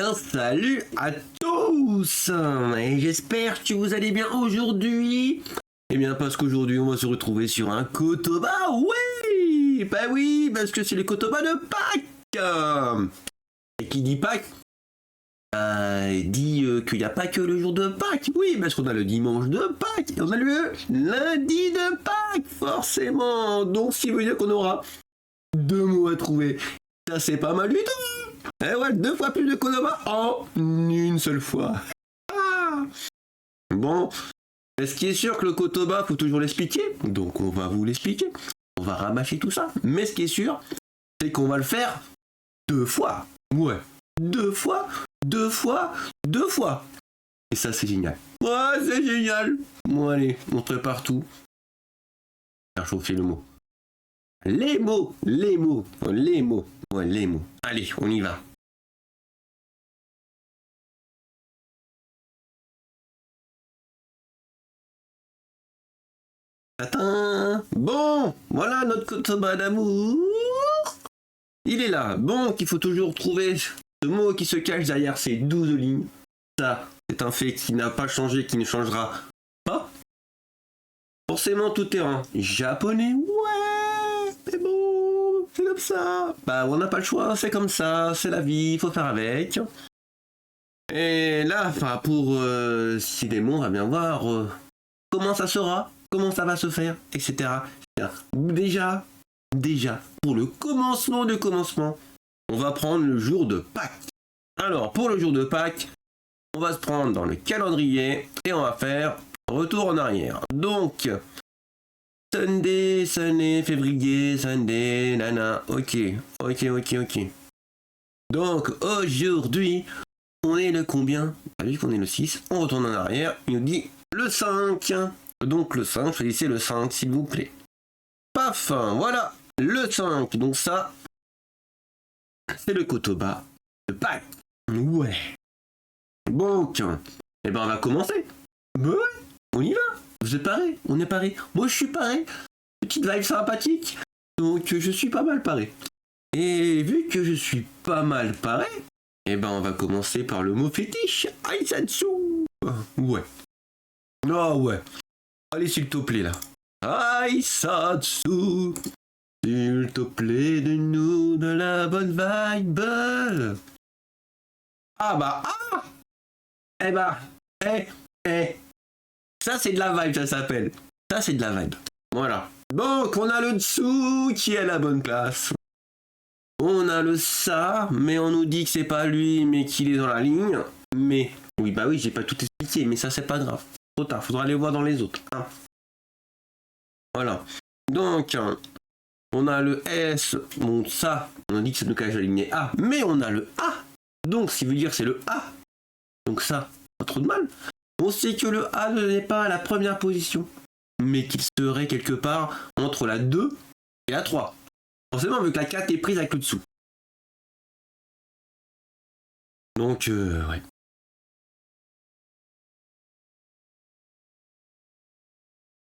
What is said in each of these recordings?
bien, salut à tous et j'espère que vous allez bien aujourd'hui. Eh bien, parce qu'aujourd'hui, on va se retrouver sur un Kotoba, oui. Bah oui, parce que c'est le Kotoba de Pâques. Et qui dit Pâques dit qu'il n'y a pas que le jour de Pâques. Oui, parce qu'on a le dimanche de Pâques et on a le lundi de Pâques, forcément. Donc, ce qui veut dire qu'on aura 2 mots à trouver. Ça, c'est pas mal du tout. Et ouais, 2 fois plus de Kotoba en une seule fois. Ah. Bon, ce qui est sûr que le Kotoba, faut toujours l'expliquer. Donc, on va vous l'expliquer. On va rabâcher tout ça. Mais ce qui est sûr, c'est qu'on va le faire 2 fois. Ouais, 2 fois, 2 fois, 2 fois. Et ça, c'est génial. Ouais, c'est génial. Bon, allez, on prépare tout. Faire chauffer le mot. Les mots, les mots, les mots. Ouais, les mots. Allez, on y va. Tatin. Bon, voilà notre Kotoba d'amour. Il est là. Bon, qu'il faut toujours trouver ce mot qui se cache derrière ces 12 lignes. Ça, c'est un fait qui n'a pas changé, qui ne changera pas. Forcément, tout est en japonais. Ouais, mais bon, c'est comme ça. Bah, on n'a pas le choix, c'est comme ça, c'est la vie, il faut faire avec. Et là, enfin, pour si des mots, on va bien voir comment ça sera, comment ça va se faire, etc. Déjà, pour le commencement de commencement, on va prendre le jour de Pâques. Alors, pour le jour de Pâques, on va se prendre dans le calendrier et on va faire retour en arrière. Donc, Sunday, février, Sunday, nana, ok. Donc, aujourd'hui, on est le combien? Vu qu'on est le 6, on retourne en arrière, il nous dit le 5. Donc le 5, choisissez le 5 s'il vous plaît. Paf, voilà, le 5. Donc ça, c'est le Kotoba de Pâques. Ouais. Donc, eh ben on va commencer. Ouais, on y va. Vous êtes parés? On est parés. Moi je suis paré. Petite vibe sympathique. Donc je suis pas mal paré. Et vu que je suis pas mal paré, eh ben on va commencer par le mot fétiche. Aisatsu. Ouais. Ah ouais. Allez s'il te plaît là. Aisatsu. S'il te plaît, donne-nous de la bonne vibe. Ah bah ah. Eh bah ça c'est de la vibe, ça s'appelle. Ça c'est de la vibe. Voilà. Donc on a le dessous qui est à la bonne place. On a le ça, mais on nous dit que c'est pas lui, mais qu'il est dans la ligne. Mais oui, bah oui, j'ai pas tout expliqué, mais ça c'est pas grave. Trop tard, faudra aller voir dans les autres. Hein. Voilà. Donc on a le S, bon ça, on a dit que c'est le cas de la ligne A, mais on a le A. Donc ce qui veut dire c'est le A. Donc ça, pas trop de mal. On sait que le A n'est pas à la première position, mais qu'il serait quelque part entre la 2 et la 3. Forcément, vu que la 4 est prise avec le dessous. Donc, ouais.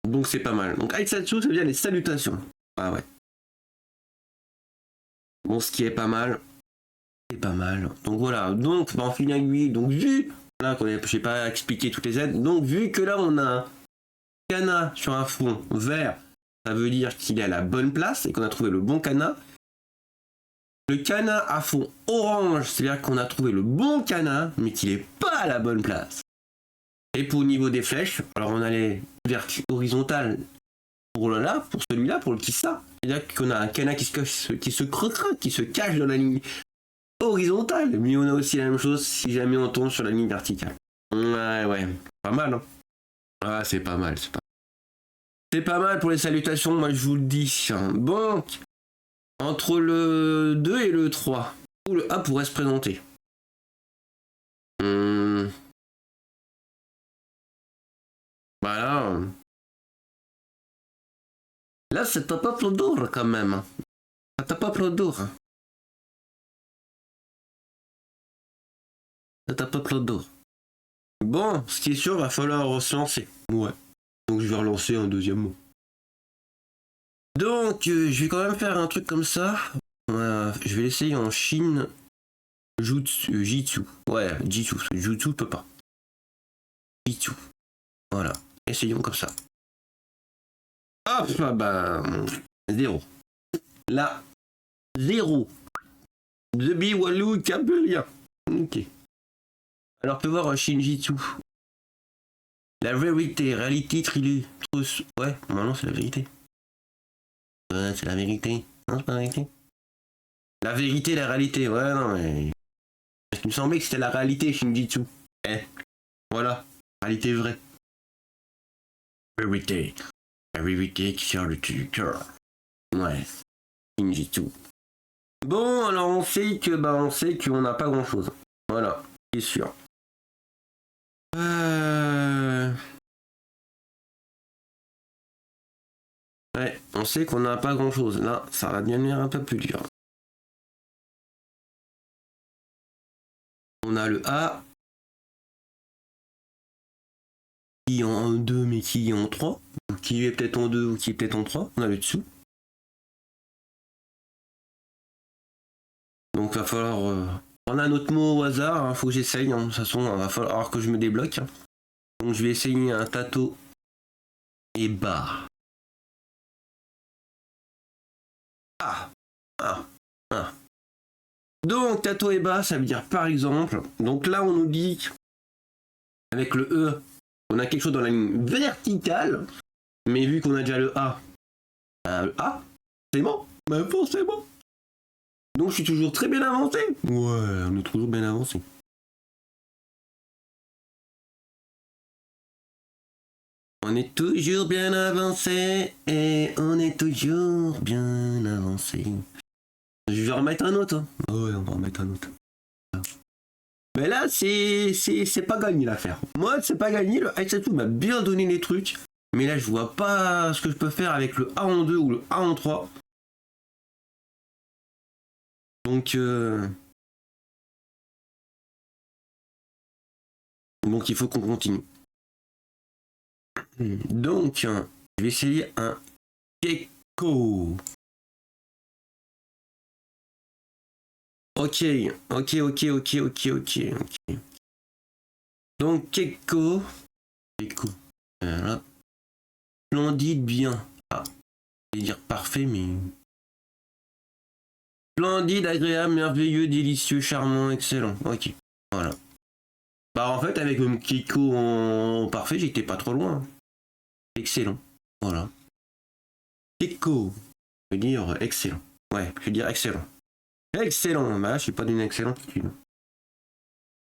Donc c'est pas mal. Donc Aisatsu, ça veut dire les salutations. Ah ouais. Bon, ce qui est pas mal. C'est pas mal. Donc voilà. Donc, en fil aiguille, donc vu... Là, je n'ai pas expliqué toutes les aides. Donc, vu que là, on a un kana sur un fond vert, ça veut dire qu'il est à la bonne place et qu'on a trouvé le bon kana. Le kana à fond orange, c'est-à-dire qu'on a trouvé le bon kana, mais qu'il n'est pas à la bonne place. Et pour le niveau des flèches, alors on a les horizontales pour là, pour celui-là, pour le Kissa. C'est-à-dire qu'on a un kana qui se cache dans la ligne horizontale. Mais on a aussi la même chose si jamais on tombe sur la ligne verticale. Ouais. Pas mal, hein. Ah, c'est pas mal, c'est pas mal pour les salutations, moi je vous le dis. Bon, entre le 2 et le 3, où le A pourrait se présenter. Voilà. Là, c'est pas trop dur quand même. C'est pas trop dur. C'est un peu trop dur. Bon, ce qui est sûr, va falloir se lancer. Ouais. Donc je vais relancer un deuxième mot. Donc, je vais quand même faire un truc comme ça. Je vais l'essayer en Chine. Jitsu. Ouais, Jitsu. Jutsu peut pas. Jitsu. Voilà. Essayons comme ça. Hop, ah bah, 0. Là, 0. Zebi, Walou, Kabelia. Ok. Alors, on peut voir Shinjitsu. La vérité, réalité, trilus. Ouais, normalement, c'est la vérité. Ouais, c'est la vérité. Non, c'est pas la vérité. La vérité, la réalité. Ouais, non, mais. Il me semblait que c'était la réalité, Shinjitsu. Voilà. Réalité vraie. Vérité. La vérité qui sort du cœur. Ouais. Shinjitsu. Bon, alors on sait qu'on n'a pas grand chose. Voilà, c'est sûr. Ouais, on sait qu'on n'a pas grand chose. Là, ça va devenir un peu plus dur. On a le A qui est en 2 mais qui est en 3. Ou qui est peut-être en 2 ou qui est peut-être en 3. On a le dessous. Donc va falloir prendre un autre mot au hasard. Hein. Faut que j'essaye. Hein. De toute façon, il va falloir que je me débloque. Hein. Donc je vais essayer un tato et bas. Ah. Donc tato et bas, ça veut dire par exemple. Donc là on nous dit avec le E, on a quelque chose dans la ligne verticale, mais vu qu'on a déjà le A, c'est bon. Bah forcément. Donc je suis toujours très bien avancé. Ouais, on est toujours bien avancé. On est toujours bien avancé et on est toujours bien avancé. Je vais remettre un autre. Hein. Ouais, on va remettre un autre. Mais là, c'est pas gagné l'affaire. Moi, c'est pas gagné. Le H7 m'a bien donné les trucs. Mais là, je vois pas ce que je peux faire avec le A en 2 ou le A en 3. Donc il faut qu'on continue. Donc, je vais essayer un gecko. Ok. Donc, gecko. Voilà. Splendide, bien. Ah, je vais dire parfait, mais... Splendide, agréable, merveilleux, délicieux, charmant, excellent. Ok, voilà. Bah en fait, avec le Kiko en parfait, j'étais pas trop loin. Excellent. Voilà. Kiko. Je veux dire excellent. Ouais, je veux dire excellent. Excellent. Bah je suis pas d'une excellente attitude.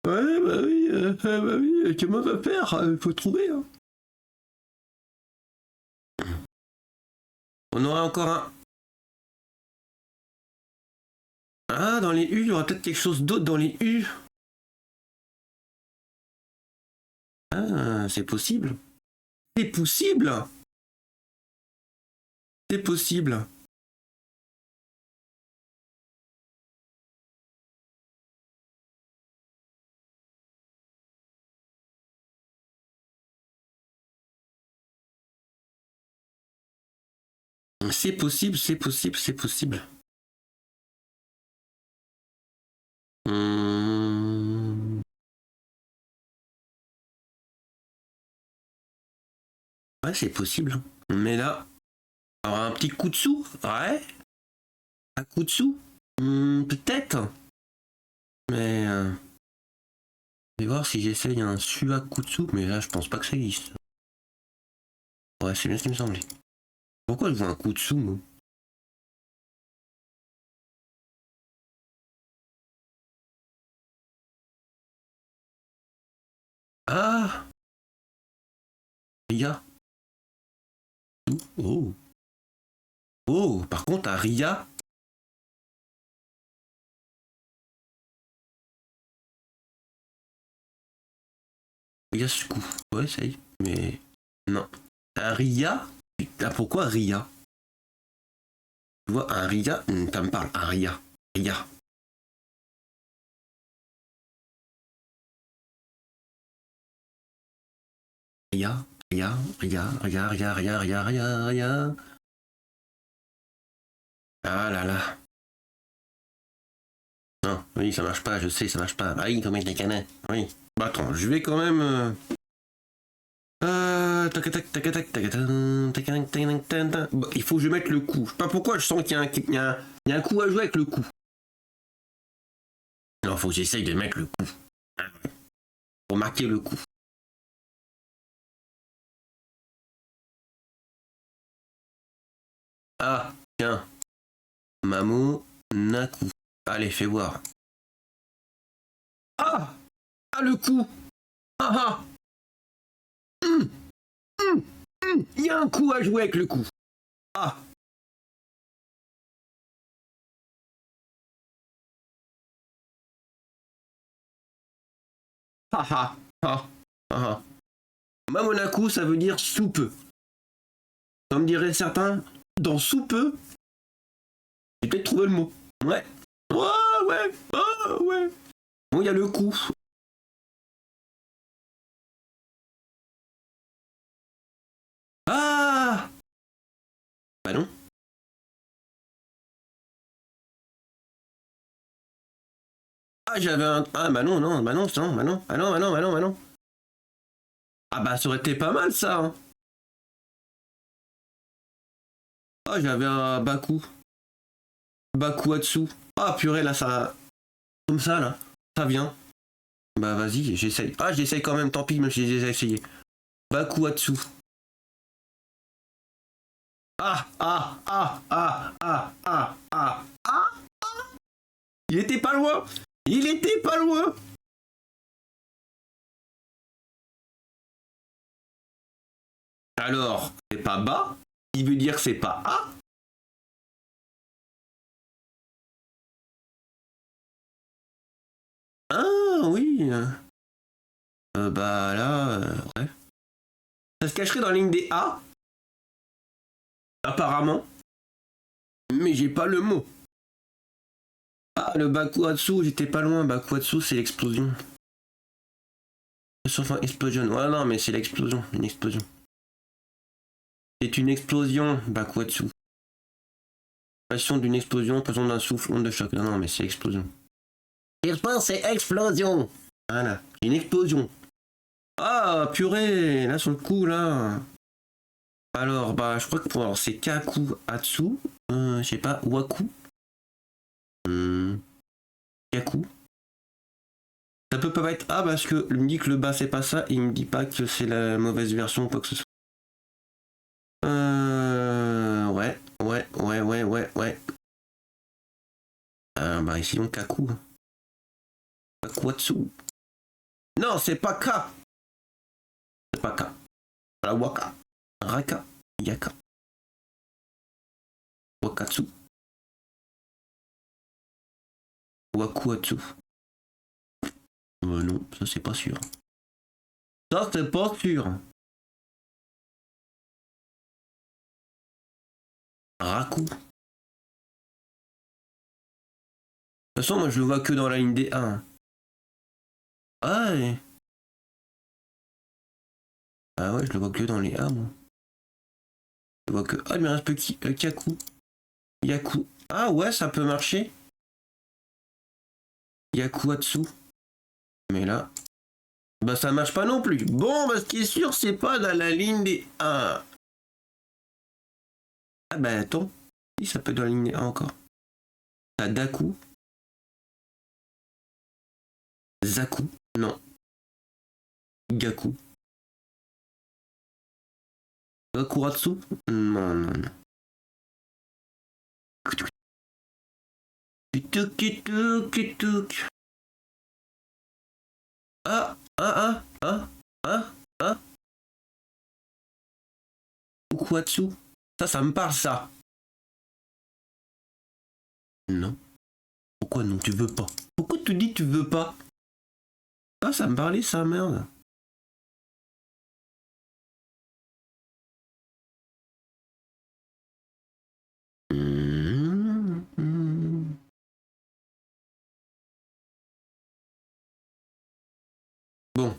Ouais, bah oui, comment on va faire? Faut trouver. Hein. On aura encore un. Ah, dans les U, il y aura peut-être quelque chose d'autre dans les U. Ah, c'est possible. C'est possible. C'est possible. C'est possible, c'est possible, c'est possible. Ouais, c'est possible. Mais là, alors un petit coup de sous, ouais. Un coup de sous, peut-être. Mais je vais voir si j'essaye un Sua coup de sous, mais là, je pense pas que ça existe. Ouais, c'est bien ce qui me semblait. Pourquoi je vois un coup de sous, moi? Ah, Ria. Oh. Oh, par contre, à Ria. Ria Suku. Ouais, ça y est. Mais non. Un Ria. Putain, pourquoi Ria? Tu vois, un Ria, ça me parle. Un Ria. Ria. Ria. Ria. Ah là là. Non, Oui, ça marche pas, je sais, ça marche pas. Ah oui, il faut mettre les canins. Oui. Bah attends, je vais quand même... tac, tac, tac, tac, tac, tac, tac, tac, tac, tac. Bah, il faut que je mette le coup. Je sais pas pourquoi, je sens qu'il y a un coup à jouer avec le coup. Non, faut que j'essaye de mettre le coup. Pour marquer le coup. Ah, tiens. Mamo Naku. Allez, fais voir. Ah! Ah, le coup! Ah ah! Il y a un coup à jouer avec le coup. Ah! Ah ah! Ah ah! Mamonaku, ça veut dire sous peu. Comme diraient certains, dans sous peu, j'ai peut-être trouvé le mot. Ouais. Ouais, ouais, ouais. Bon, il y a le coup. Ah! Bah non. Ah, j'avais un... Ah, bah non, non, bah non, non, bah non, bah non, bah non, bah non, bah non. Ah bah ça aurait été pas mal ça, hein. Ah, j'avais un Baku. Bakuatsu. Ah, purée, là, ça... Comme ça, là. Ça vient. Bah vas-y, j'essaye. Ah, j'essaye quand même, tant pis, même si j'ai déjà essayé. Bakuatsu. Ah, ah, ah, ah, ah, ah, ah, ah. Il était pas loin. Il était pas loin. Alors, c'est pas bas, qui veut dire c'est pas A. Ah oui. Bah là, ouais. Ça se cacherait dans la ligne des A, apparemment. Mais j'ai pas le mot. Ah, le Bakuatsu, j'étais pas loin. Bakuatsu, c'est l'explosion. Sauf un explosion. Ouais, non, mais c'est l'explosion. Une explosion. C'est une explosion, Bakuatsu. Passion d'une explosion, passion d'un souffle, onde de choc. Non, non, mais c'est explosion. Je pense c'est explosion. Voilà, une explosion. Ah, purée, là sur le coup, là. Alors, bah, je crois que alors, c'est Kaku Atsu. Je sais pas, Waku. Kaku. Ça peut pas être A parce que il me dit que le bas c'est pas ça, il me dit pas que c'est la mauvaise version ou quoi que ce soit. Ouais. Bah ici on Kaku. Kakuatsu. Non, c'est pas K. C'est pas K. La Waka. Raka. Yaka. Wakatsu. Wakuatsu. Non, ça c'est pas sûr. Ça c'est pas sûr. Raku. De toute façon, moi je le vois que dans la ligne des 1. Ah ouais. Ah ouais, je le vois que dans les A, moi. Je vois que... Ah, il me reste petit Kaku. Yaku. Ah ouais, ça peut marcher. Yakuatsu. Mais là... Bah ça marche pas non plus. Bon, bah ce qui est sûr, c'est pas dans la ligne des 1. Ah bah attends. Si, ça peut être dans la ligne des 1 encore. T'as Daku. Zaku. Non. Gaku. Gakuratsu. Non, non, non. Kituk. Ah. Ukuatsu. Ça me parle, ça. Non. Pourquoi non, tu veux pas? Pourquoi tu dis tu veux pas? Ah, ça me parlait, ça, merde. Bon.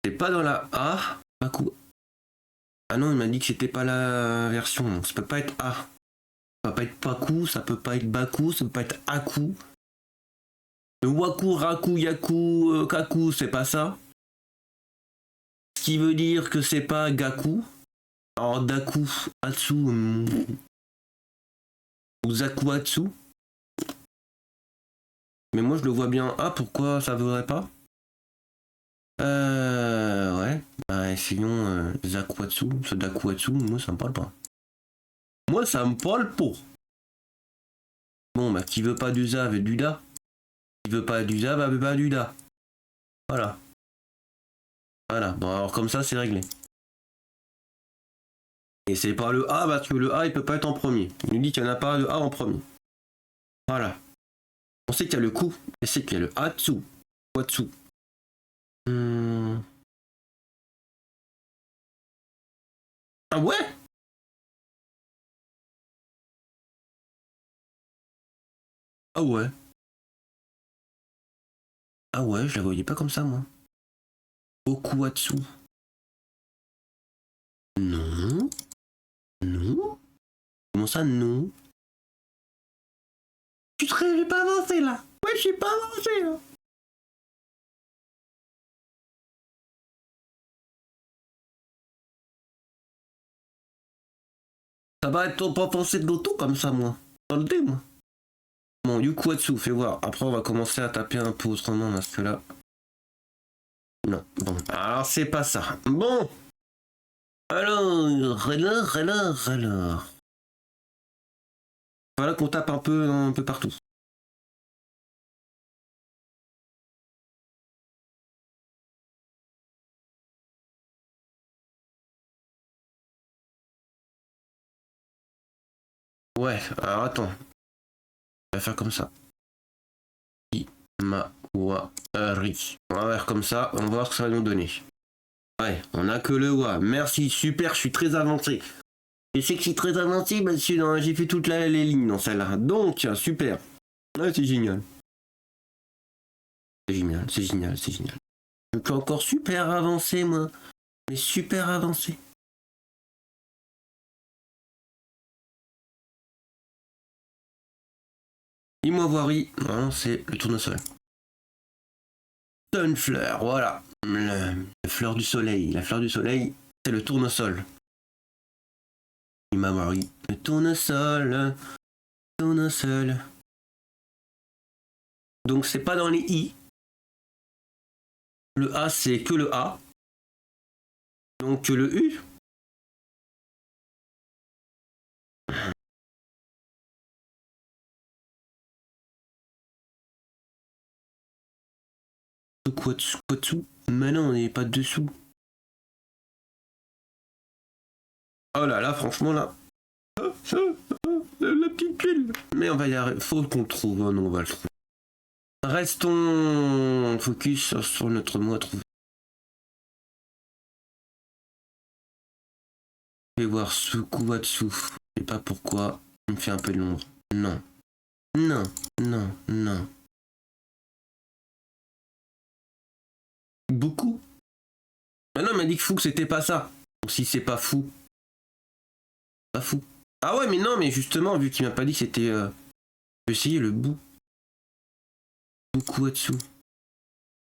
C'est pas dans la A. Baku. Ah non, il m'a dit que c'était pas la version. Donc ça peut pas être A. Ça peut pas être Paku, ça peut pas être Baku, ça peut pas être Aku. Le waku, raku, yaku, kaku, c'est pas ça. Ce qui veut dire que c'est pas gaku. Alors daku, atsu, ou zaku atsu. Mais moi je le vois bien. Ah, pourquoi ça voudrait pas? Ouais. Bah, sinon, zakuatsu, ce dakuatsu, moi ça me parle pas. Moi ça me parle pas. Bon, bah, qui veut pas du za veut du da. Qui veut pas du za, bah, veut pas du da. Voilà. Voilà. Bon, alors comme ça, c'est réglé. Et c'est pas le A, parce que le A, il peut pas être en premier. Il nous dit qu'il n'y en a pas de A en premier. Voilà. On sait qu'il y a le ku, et c'est qu'il y a le atsu. Watsu. Ah ouais? Ah ouais. Ah ouais, je la voyais pas comme ça, moi. Okuatsu. Non. Non. Comment ça, non? J'ai pas avancé, là. Ouais, j'ai pas avancé, là. Ça va être pas pensé de l'auto comme ça, moi. Dans le dé, moi. Bon, Yukuatsu, fais voir. Après, on va commencer à taper un peu autrement, parce que là... Non, bon. Alors, c'est pas ça. Bon. Alors. Voilà qu'on tape un peu partout. Ouais, alors attends. On va faire comme ça. Imawari. On va faire comme ça, on va voir ce que ça va nous donner. Ouais, on a que le wa. Merci, super, je suis très avancé. Et c'est que je suis très avancé, bah, j'ai fait toutes les lignes dans celle-là. Donc, super. Ouais, c'est génial. C'est génial, c'est génial, c'est génial. Je suis encore super avancé, moi. Mais super avancé. Imawari, non, c'est le tournesol. Sunflower, voilà. La fleur du soleil. La fleur du soleil, c'est le tournesol. Imawari. Le tournesol. Tournesol. Donc c'est pas dans les i. Le a c'est que le a. Donc le u. Quatsu. Mais non, on n'est pas dessous. Oh là là, franchement là. La petite tuile. Mais on va y arriver. Faut qu'on le trouve. Oh non, on va le trouver. Restons focus sur notre mot à trouver. Je vais voir Sukuwatsu. Je sais pas pourquoi. Il me fait un peu de l'ombre. Non. Non. Non. Non. Beaucoup. Mais non, il m'a dit que fou que c'était pas ça. Donc si c'est pas fou. Pas fou. Ah ouais, mais non, mais justement, vu qu'il m'a pas dit que c'était. J'ai essayé le bout. Bukuatsu.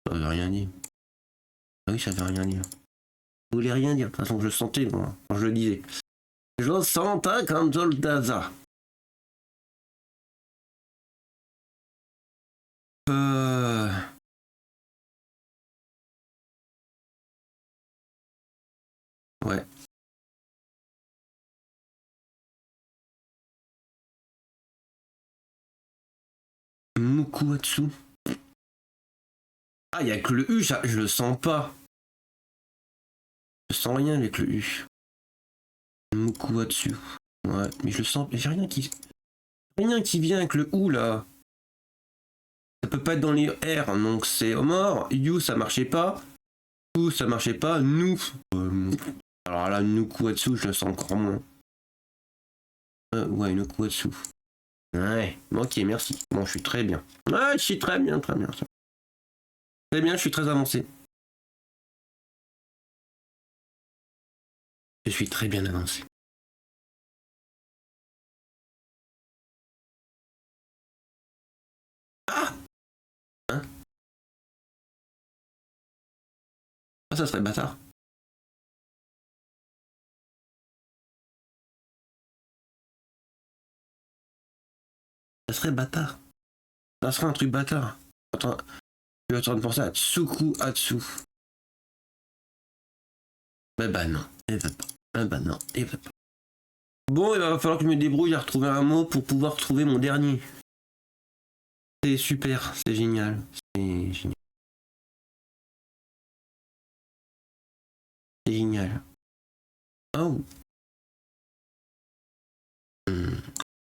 Ça veut rien dire. Ah oui, ça veut rien dire. Ça voulait rien dire. De toute façon, je le sentais, moi, quand je le disais. Je le sentais quand je le disais. Ouais. Mukuatsu. Ah, il y a que le U, ça, je le sens pas. Je sens rien avec le U. Mukuatsu. Ouais, mais je le sens. J'ai rien qui. Rien qui vient avec le OU là. Ça peut pas être dans les R, donc c'est mort. You, ça marchait pas. Ou, ça marchait pas. Nous. Alors là, Nukuatsu, je le sens encore moins. Ouais, Nukuatsu. Ouais, ok, merci. Bon, je suis très bien. Ouais, je suis très bien, très bien. Très bien, je suis très avancé. Je suis très bien avancé. Ah! Ah, ça serait bâtard. Ça serait bâtard. Ça serait un truc bâtard. Attends, je suis en train de penser à Tsuku Atsu. Mais bah non, il veut pas. Ah bah non, il veut pas. Bon, il va falloir que je me débrouille à retrouver un mot pour pouvoir trouver mon dernier. C'est super, c'est génial. C'est génial. C'est génial. Oh.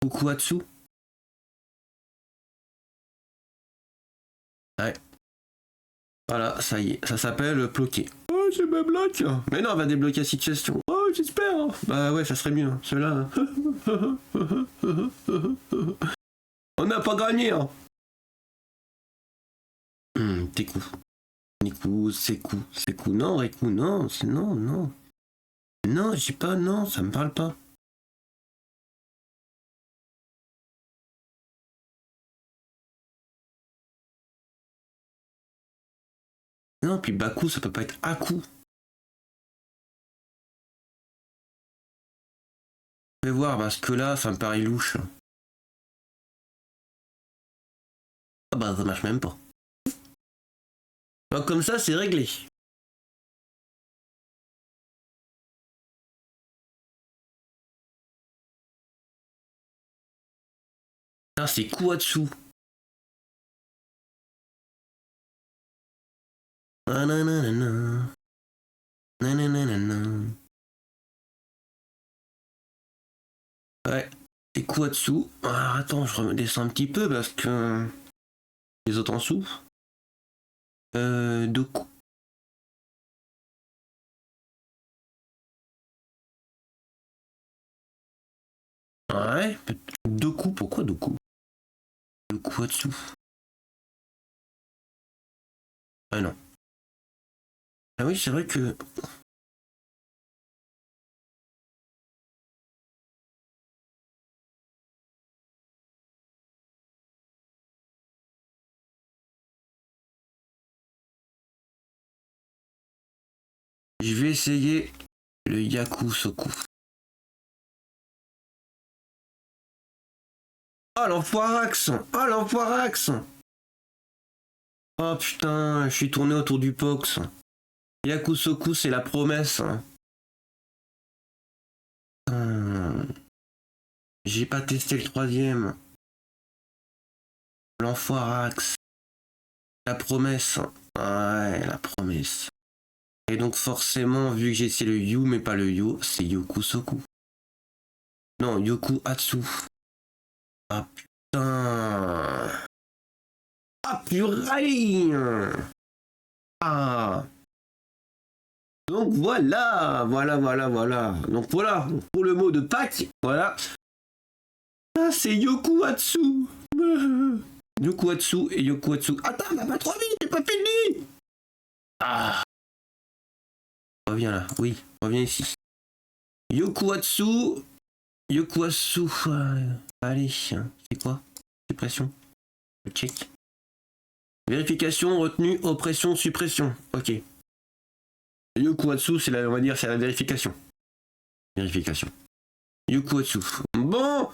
Fukuatsu. Ouais. Voilà, ça y est, ça s'appelle bloquer. Oh, je me bloque. Mais non, on va débloquer la situation. Oh, j'espère. Bah ouais, ça serait mieux, ceux-là. On n'a pas gagné, hein. Teku. Niku, Seku, Seku, non, Reku, non, c'est non, non. Non, je dis pas non, ça me parle pas. Non, puis Baku, ça peut pas être Aku. Je vais voir, parce que là, ça me paraît louche. Ah bah, ça marche même pas. Donc, comme ça, c'est réglé. Ah, c'est Kuatsu. Nananana. Nananana. Ouais, c'est Kuatsu. Ah, attends, je redescends un petit peu parce que les autres en dessous. Doku. Ouais, Doku, pourquoi Doku? Kuatsu. Ah non. Ah oui, c'est vrai que. Je vais essayer le Yakusoku. Oh l'enfoirax! Oh l'enfoirax! Oh putain, je suis tourné autour du Pox. Yakusoku, c'est la promesse. J'ai pas testé le troisième. L'enfoirax. La promesse. Ouais, la promesse. Et donc forcément, vu que j'ai essayé le Yu mais pas le Yo, c'est Yokusoku. Non, Yoku Atsu. Ah putain. Ah purée. Ah. Donc voilà. Donc voilà, pour le mot de Pâques, voilà. Ah, c'est Yoku Atsu. Yoku Atsu et Yoku Atsu. Attends, va pas trop vite, j'ai pas fini. Ah. Reviens là, oui, reviens ici. Yokuatsu. Yokuatsu. Allez, c'est quoi? Suppression. Check. Vérification, retenue, oppression, suppression. Ok. Yokuatsu, c'est la, on va dire, c'est la vérification. Vérification. Yokuatsu. Bon.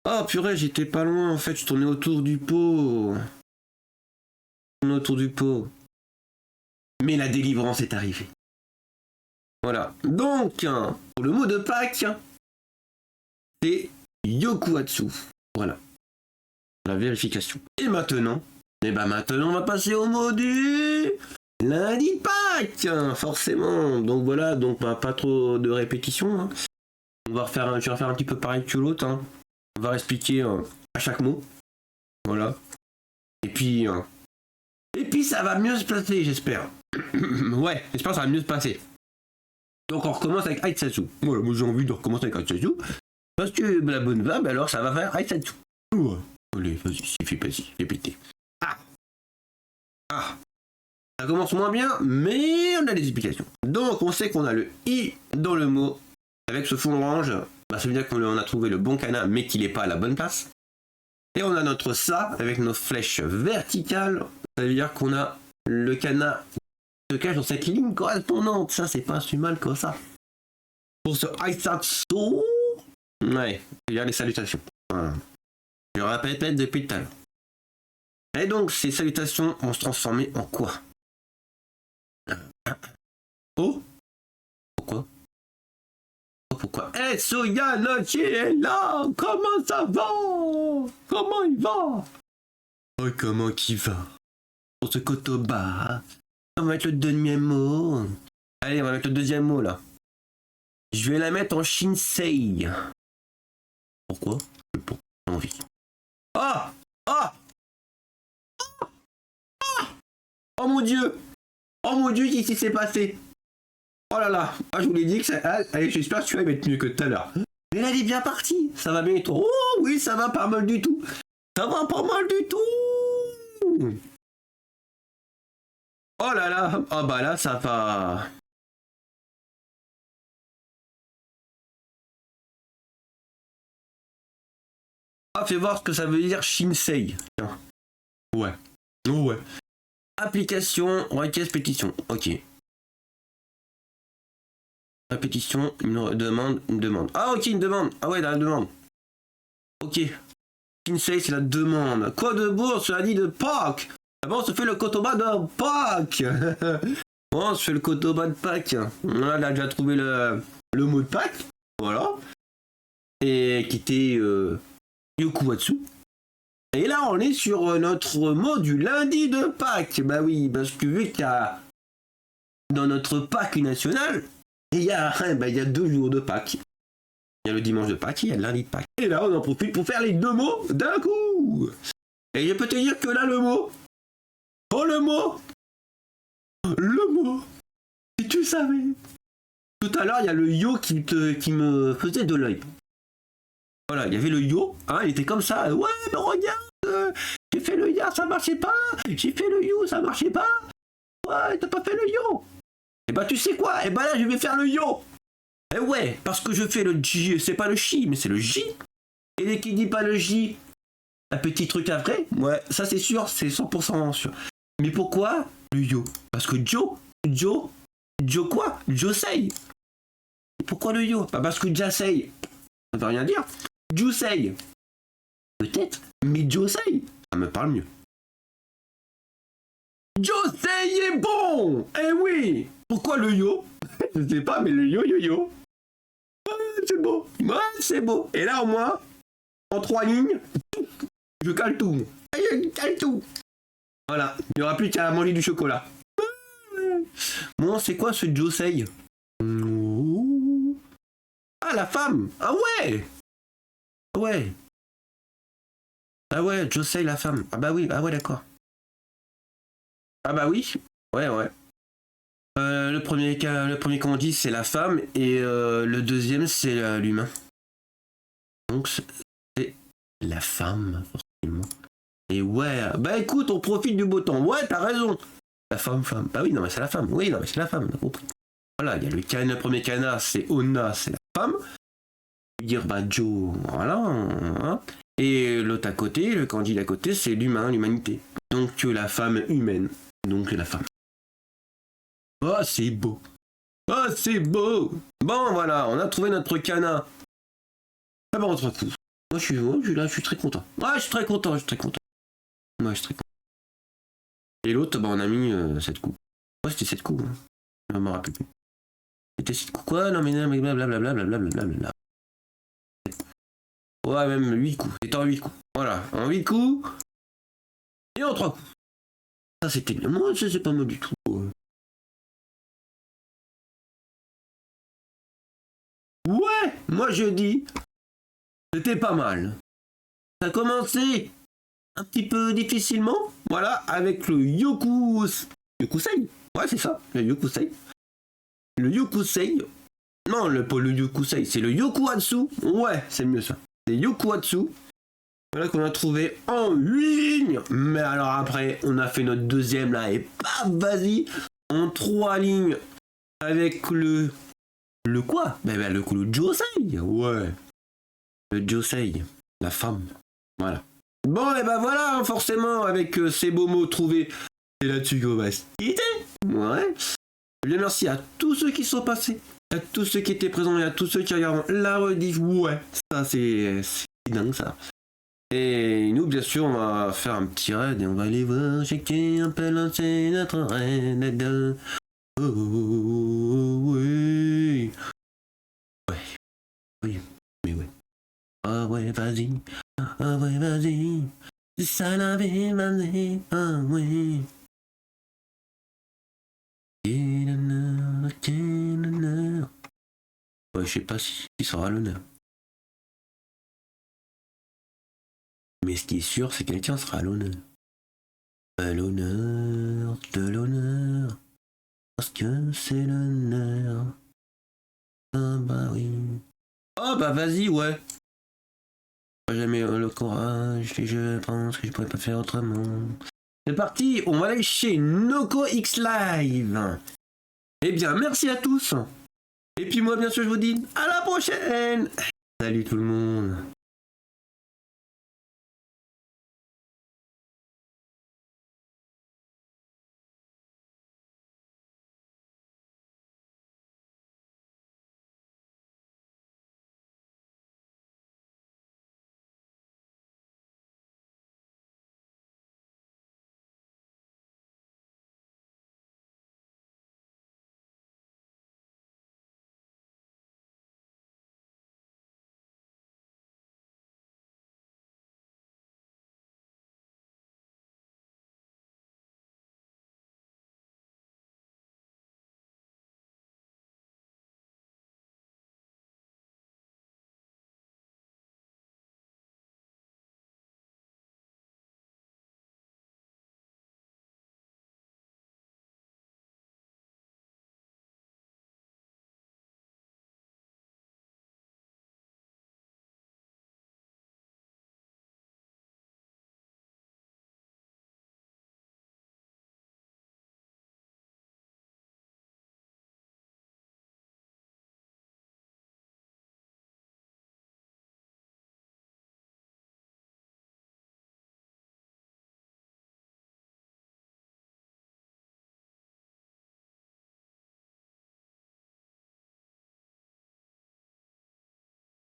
Oh purée, j'étais pas loin en fait, je tournais autour du pot. Autour du pot. Mais la délivrance est arrivée. Voilà. Donc, pour le mot de Pâques, c'est Yokuatsu. Voilà. La vérification. Et maintenant, on va passer au mot du lundi de Pâques. Forcément. Donc voilà, donc pas trop de répétitions. Hein. Je vais refaire un petit peu pareil que l'autre. Hein. On va expliquer à chaque mot. Voilà. Et puis ça va mieux se passer, j'espère. Ouais, j'espère que ça va mieux se passer. Donc on recommence avec Aitsatsu. Voilà, moi j'ai envie de recommencer avec Aitsatsu. Parce que la bonne va, alors ça va faire Aitsatsu. Ouais. Allez, vas-y, fais péter. Ah. Ça commence moins bien, mais on a des explications. Donc on sait qu'on a le I dans le mot. Avec ce fond orange, bah, ça veut dire qu'on a trouvé le bon kana, mais qu'il n'est pas à la bonne place. Et on a notre ça avec nos flèches verticales. Ça veut dire qu'on a le kana se cache dans cette ligne correspondante. Ça, c'est pas si mal que ça. Pour ce Aisatsu, ouais, il y a les salutations. Voilà. Je le répète depuis tout à l'heure. Et donc, ces salutations vont se transformer en quoi? Oh? Pourquoi? Pourquoi? Eh, Soya Nochi est là! Comment ça va? Comment il va? Oh, comment qu'il va? Pour ce Kotoba. On va mettre le deuxième mot. Allez, on va mettre le deuxième mot là. Je vais la mettre en Shinsei. Pourquoi? J'ai envie. Ah! Ah! Oh mon dieu! Oh mon dieu, qu'est-ce qui s'est passé? Oh là là! Ah, je vous l'ai dit que ça. Allez, j'espère que tu vas être mieux que tout à l'heure. Mais elle est bien partie! Ça va bien et toi? Oh oui, ça va pas mal du tout! Ça va pas mal du tout! Oh là là! Ah bah là, ça va. Ah, fais voir ce que ça veut dire Shinsei. Tiens. Ouais. Oh ouais. Application, requête, pétition. Ok. La pétition, une demande. Ah ok, une demande. Ah ouais, la demande. Ok. Shinsei, c'est la demande. Quoi de beau, cela dit de Pâques. D'abord, on se fait le kotoba de Pâques. Bon, on se fait le kotoba de Pâques. Là, elle a déjà trouvé le mot de Pâques. Voilà. Et qui était Yokuwatsu. Et là, on est sur notre mot du lundi de Pâques. Bah oui, parce que vu qu'il y a dans notre Pâques national, il y a 2 jours de Pâques. Il y a le dimanche de Pâques, il y a le lundi de Pâques. Et là, on en profite pour faire les 2 mots d'un coup. Et je peux te dire que là, le mot. Oh, le mot. Si tu savais. Tout à l'heure, il y a le yo qui me faisait de l'œil. Voilà, il y avait le yo, hein, il était comme ça. Ouais, mais regarde, j'ai fait le ya, ça marchait pas. J'ai fait le yo, ça marchait pas. Ouais, t'as pas fait le yo. Et bah, tu sais quoi? Et bah là, je vais faire le yo. Et ouais, parce que je fais le J, c'est pas le chi, mais c'est le J. Et dès qu'il dit pas le J, un petit truc après, ouais, ça c'est sûr, c'est 100% sûr. Mais pourquoi le yo? Parce que Joe quoi? Josei. Pourquoi le yo? Bah parce que Jasei, ça veut rien dire. Jusei, peut-être, mais Josei, ça me parle mieux. Josei est bon. Eh oui. Pourquoi le yo? Je sais pas, mais le yo. C'est beau. Ouais, c'est beau. Et là, au moins, en 3 lignes, je cale tout. Je cale tout. Voilà. Il n'y aura plus qu'à manger du chocolat. Bon, c'est quoi ce Josei? Ah, la femme. Ah ouais. Ouais. Ah ouais, Josei, la femme. Ah bah oui. Ah ouais, d'accord. Ah bah oui. Ouais. Le premier qu'on dit, c'est la femme. Et le deuxième, c'est l'humain. Donc, c'est la femme, forcément. Et ouais. Bah écoute, on profite du beau temps. Ouais, t'as raison. La femme. Bah oui, non, mais c'est la femme. Oui, non, mais c'est la femme, on a compris. Voilà, il y a le premier kana, c'est Ona, c'est la femme. Dire bah Joe, voilà. Hein. Et l'autre à côté, le kanji d'à côté, c'est l'humain, l'humanité. Donc la femme humaine. Donc la femme. Oh, c'est beau. Oh, c'est beau. Bon, voilà, on a trouvé notre kana. Ah bah on se retrouve. Moi je suis très content. Ouais, je suis très content. Ouais, je suis très content. Et l'autre, bah on a mis cette coupe. Ouais, c'était cette coupe. Hein. Je me rappelle plus. C'était cette coupe quoi? Non mais blablabla. Ouais, même 8 coups. C'était en 8 coups. Voilà, en 8 coups. Et en 3 coups. Ça, c'était bien. Moi, ça, c'est pas mal du tout. Ouais, moi, je dis. C'était pas mal. Ça a commencé un petit peu difficilement. Voilà, avec le Yokusei. Ouais, c'est ça, le Yokusei. Le Yokusei. Non, pas le Yokusei, c'est le Yokuhatsu. Ouais, c'est mieux ça. C'est Yokuhatsu. Voilà qu'on a trouvé en 8 lignes. Mais alors après, on a fait notre deuxième là et paf, vas-y. En 3 lignes. Avec le quoi? Le Josei. Ouais. Le Josei. La femme. Voilà. Bon, et ben voilà, forcément, avec ces beaux mots trouvés. Et là-dessus qu'on va se quitter. Ouais. Bien merci à tous ceux qui sont passés, à tous ceux qui étaient présents et à tous ceux qui regardent la rediff. Ouais, ça c'est dingue ça. Et nous, bien sûr, on va faire un petit raid et on va aller voir checker un peu lancer notre raid. Oh, oui. Ouais, oui, mais ouais. Ah ouais, vas-y. Ah ouais, vas-y. C'est ça la vie, vas-y. Ah ouais. Quel honneur, quel honneur. Ouais, je sais pas si sera l'honneur. Mais ce qui est sûr, c'est que quelqu'un sera à l'honneur. À l'honneur, de l'honneur. Parce que c'est l'honneur. Ah bah oui. Oh bah vas-y, ouais. J'ai jamais le courage et je pense que je pourrais pas faire autrement. C'est parti, on va aller chez Noko X Live. Eh bien, merci à tous. Et puis moi, bien sûr, je vous dis à la prochaine. Salut tout le monde.